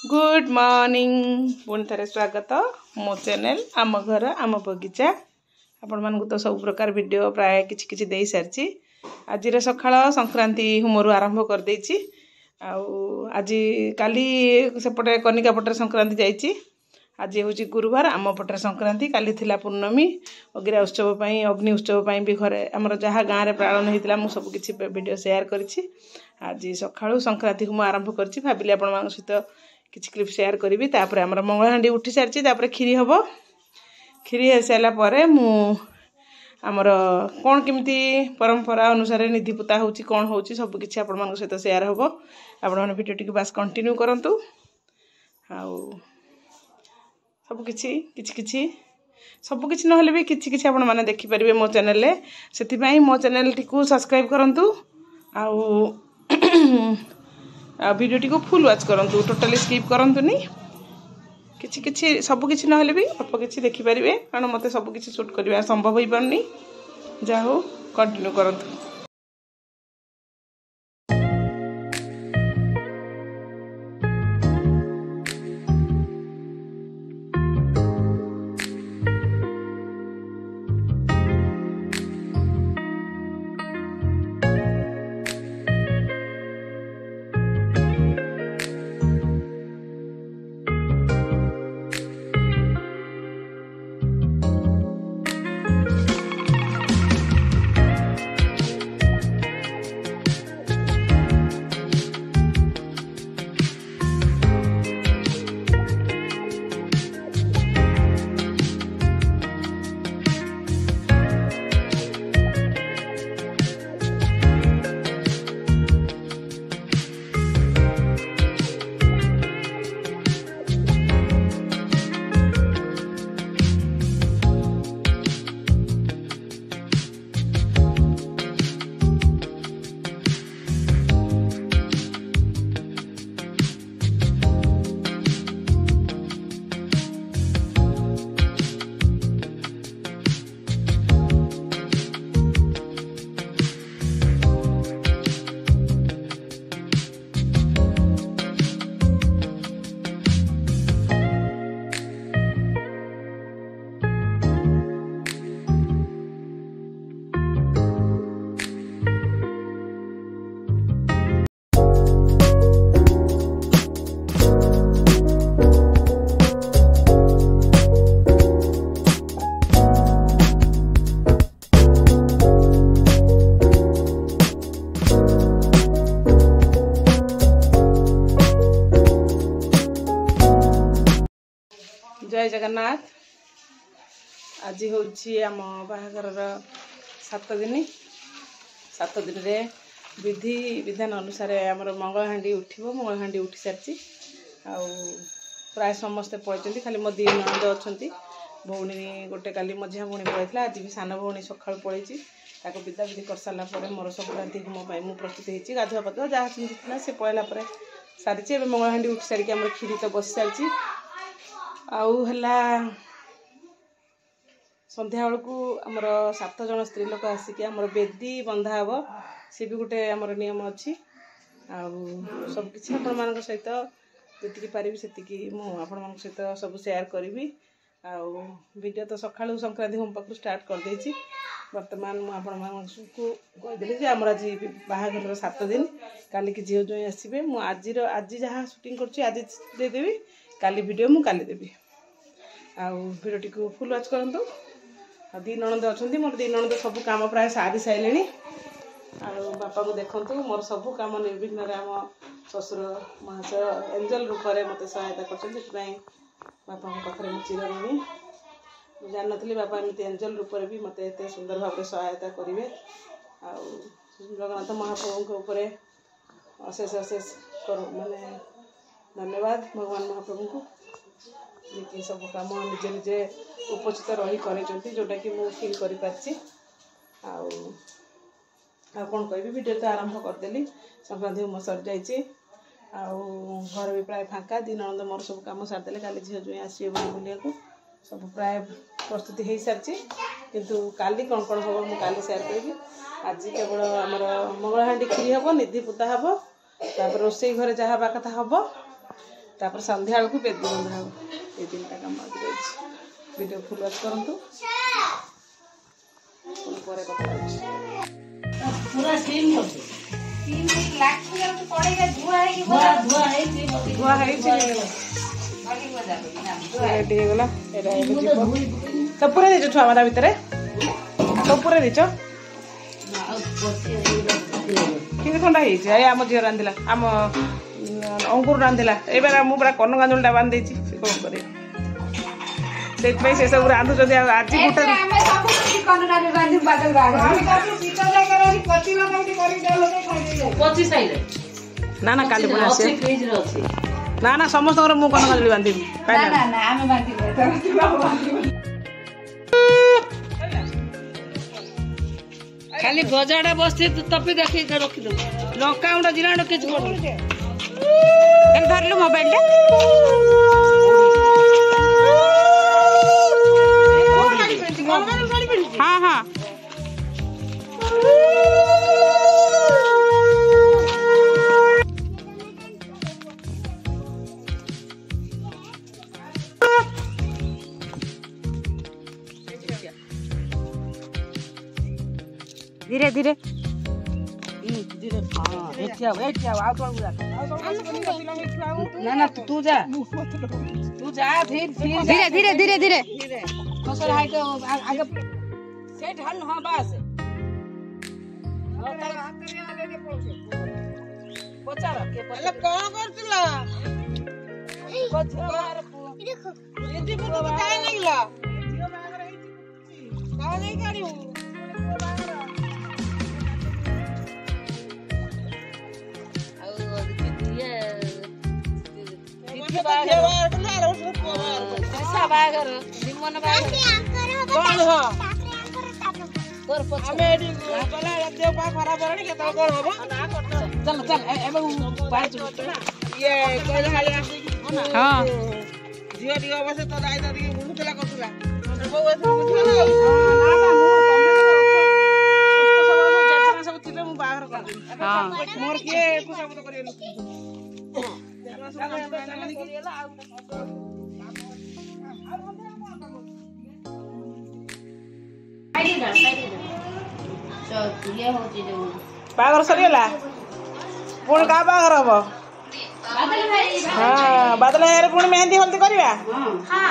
Good morning पुणी थे स्वागत मो चैनल आम घर आम बगीचा आपण मानक तो सब प्रकार वीडियो प्राय किछि किछि दे सारी आज सकाळ संक्रांति होमरू आरंभ कर देछि आज काली सेपटे कनिका पटर संक्रांति जाइछि आज हूँ गुरुवार आम पटर संक्रांति काली थिला पूर्णमी अगिरा उत्सव पई अग्नि उत्सव पई भी घरे हमर जहाँ गाँव में पालन होता मुझे सब किछि वीडियो शेयर करिछि आज सकाळू संक्रांति को मु आरंभ करछि भाबिली आपण मान सहित किछि क्लिप शेयर करी तापर आमर मंगलहांडी उठी सारी तापर खीरी हम खीरी हो सारापर मु आमर कौन केमती परंपरा अनुसार निधि पुता हो कौन हो सब किसी आपण मान सहित शेयर हम आपण मैंने भिडियो टी बास कंटिन्यू करंतु आउ सबकि सबकि ना भी किसी आपण मैंने देखिपारे मो चैनल से मो चैनल टी सब्सक्राइब करंतु आउ वीडियो टी को फुल वॉच करंतु टोटली स्किप करंतुनी किछि सबकि ना भी अल्प किछि देखिपारे कारण मत सबकि शूट करवा संभव हो पारनी जा हो कंटिन्यू करंतु। जय जगन्नाथ आज हूँ आम बाहागर 7 दिन रे विधि विधान अनुसार आमर मंगलहांडी उठिबो मंगलहांडी उठी सारी प्राय समस्ते पड़ते खाली मो दी ननद अच्छा भौणी गोटे काली मझिया भौणी पड़ता आज भी सान भौणी सकाल पड़ी विदा विधि कर सारापर मोर संक्रांति होम मु प्रस्तुत होती गाधुआ पधुआ जहाँ चिंता से पड़ला सारी मंगलहांडी उठी सारिक आम खीरी तो बस सारी आउ हला संध्या बेलू आमर 7 जन स्त्री लोक आसिक आमर बेदी बंधा हम सी भी गोटे आमर नियम अच्छी सबकि आपण मान सहित जी पारि से आपण मान सहित सब शेयर करी वीडियो तो सकाळू संक्रांति होम पाखु स्टार्ट कर देछि वर्तमान मु आपण मान को कहिदेली जे आमर आज बाहाघर 7 दिन काली की झील जो आसबे मु आज जहाँ शूटिंग करछि आज देदेवी काली वीडियो मु काली देवी वीडियो टी को फुल वॉच करंतु दी ननद अच्छा मोर दी ननद सब काम प्राय सारी सारे बापा को देखु मोर सब काम निर्विघ्न आम ससुर महाशय एंजल रूप में मत सहायता कर बापा पाखे चिर ऋणी जान नी बापा एमती एंजल रूप में भी मत एत सुंदर भाव सहायता करेंगे जगन्नाथ महाप्रभु के अशेष अशेष माने धन्यवाद भगवान महाप्रभु को जी सब कम निजे निजे उपस्थित रही कर जोटा कि मुझे फिल कर कौन कह वीडियो तो आरंभ करदेली संक्रांति होम सर जाइए घर भी प्राय फाँका दी ननद मोर सब कम सारिदे काली झील जो आसवे बुलिया को सब प्राय प्रस्तुति हो सारी किंतु काली कौन कौन हम मुझे शेयर करी आज केवल आमर मंगलहांडी खीरी हम निधि पुता हम तापर रोसई घर जहाँ कथा हम तापर संध्या बेलू बेदी बंधा हम ये 3टा काम आज रही वीडियो फुल वॉच करंतु पूरा सीन होती सीन लाख तो पड़ेगा धुआ है कि धुआ है रेडी हो गला एरा सब पूरा दे छुआ मारा भीतर सब पूरा दे छ कि ठंडा है जे आम झियो रांदिला आम अंकुर रांदिला एबार मु बड़ा कन्न गांजुलटा बांध देछि से कोन करे से से सब रांधु जदि आज गुटा हमें सब कन्न गांजुल बांधी बादल बाग हम काटू पीता जाकर आसी पतिला काटी करी दे लोके खाइ दे 25 साइले ना ना काली पुना से फ्रिज रे अछि ना ना समस्त मु कन्न गांजुल बांधी ना ना ना हमें बांधी ले खाली गजाड़ा बसती तपी देखी रखी दो लंका उंडा जिला किछ कर धरलु मोबाइल हाँ हाँ धीरे धीरे ना ना तू जा धीरे धीरे धीरे धीरे फसल हाय के आगे सेट हन हां बस पचार के पहले कोन करतला पचार देखो दीदी को काय लागला जियो बागर है का नहीं काढू बागर निमन बागर कोन हो कर पछ हमेडी गला देव पा खराब करनी के तो कोन होबो चल चल एबे पांच ये कोइला हाली आसी हां जियो दियो बसे तो दाई दादी मुठला करतला बो एसे मुठला ना ना मु कमे सुस्त सब थिले मु बागर कर हां मोर के कुछ सब करियो बागर सरीला पुणी का बागर हम हाँ बादल भाई पुणी मेहंदी हल्दी करवा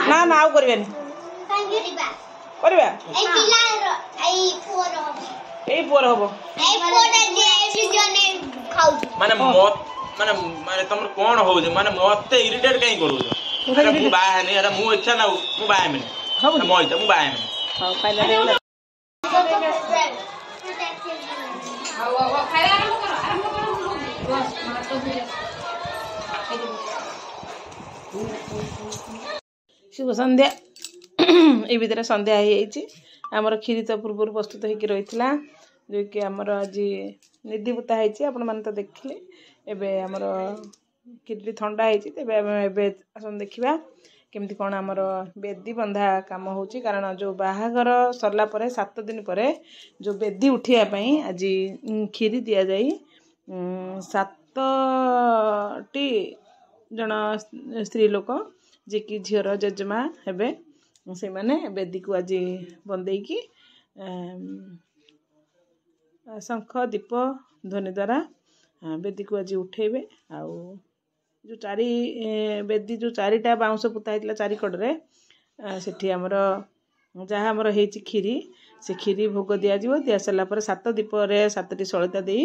ना ना आउ करवानी करवा एई पुअर हम माने माने माने तुम कौन हो माने मते इरिटेट कहीं करू अरे मु बाहे नहीं अरे मु इच्छा ना मु बाहे में मो इच्छा मु बाहे में हां फाइनल रे हां खाया आरंभ करो बस शुभ संध्या ए भीतर संध्या आमर खीरी तो पूर्व प्रस्तुत होकर रही जो कि आमर आज निधिपुता है आपण मैंने तो देखिले एबे आमर खीरी ठंडा है आसन देखा केमती कौन आमर बेदी बंधा काम हो कारण जो बाहागर सरला परे 7 दिन पर जो बेदी उठापी आज खीरी दि जाए 7टी जन स्त्री लोक जे कि झीर जेजेमा हेबे से माने बेदी को आज बंदे की शंख दीप ध्वनि द्वारा बेदी को आज उठेबे आउ जो चारि बेदी जो 4टा बाउंश पुता होता 4 कड़े सेठी आमर जहाँ आमर होती खीरी से खीरी भोग दि सारा 7 दीप 7टी सलिता दे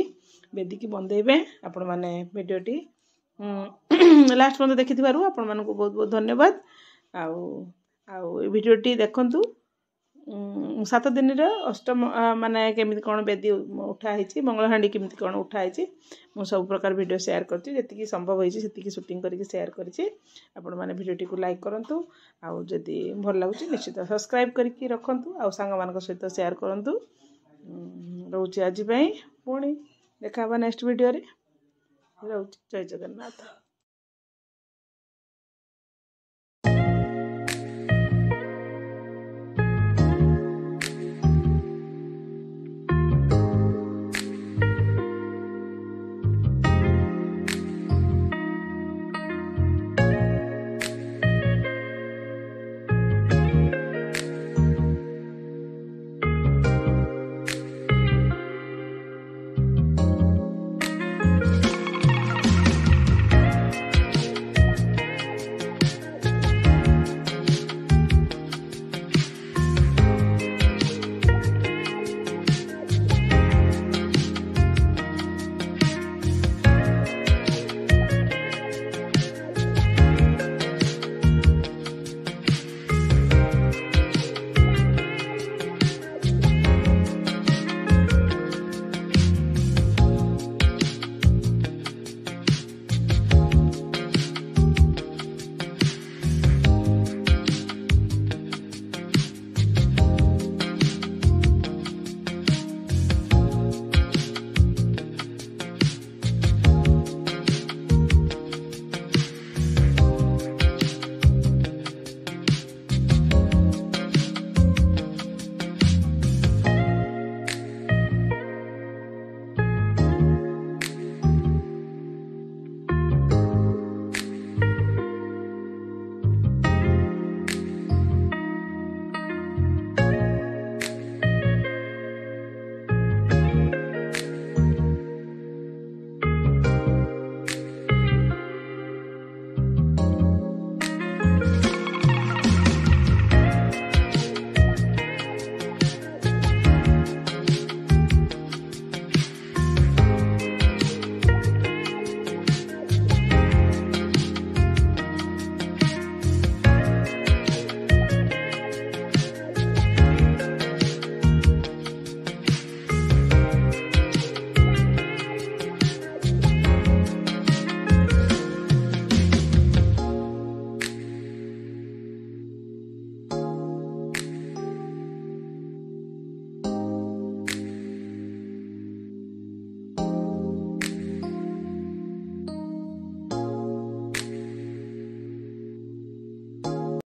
बेदी की बंदेबे आपण माने वीडियोटी लास्ट पर्यंत देखि आपण मानक बहुत बहुत धन्यवाद आउ वीडियोटी देखंतु 7 दिन अष्टम माने केमिति कोन बेदी उठाई मंगलहांडी केमिति कोन उठाई मु सब प्रकार वीडियो शेयर करती जी संभव होती से शूटिंग करके शेयर करी आपण माने वीडियोटी को लाइक करंतु आउ जदि भल लागुची निश्चित सब्सक्राइब करके रखंतु आउ सांग मानक सहित शेयर करंतु रोची आज पुणी देखा नेक्स्ट वीडियो रे रोची जय जगन्नाथ।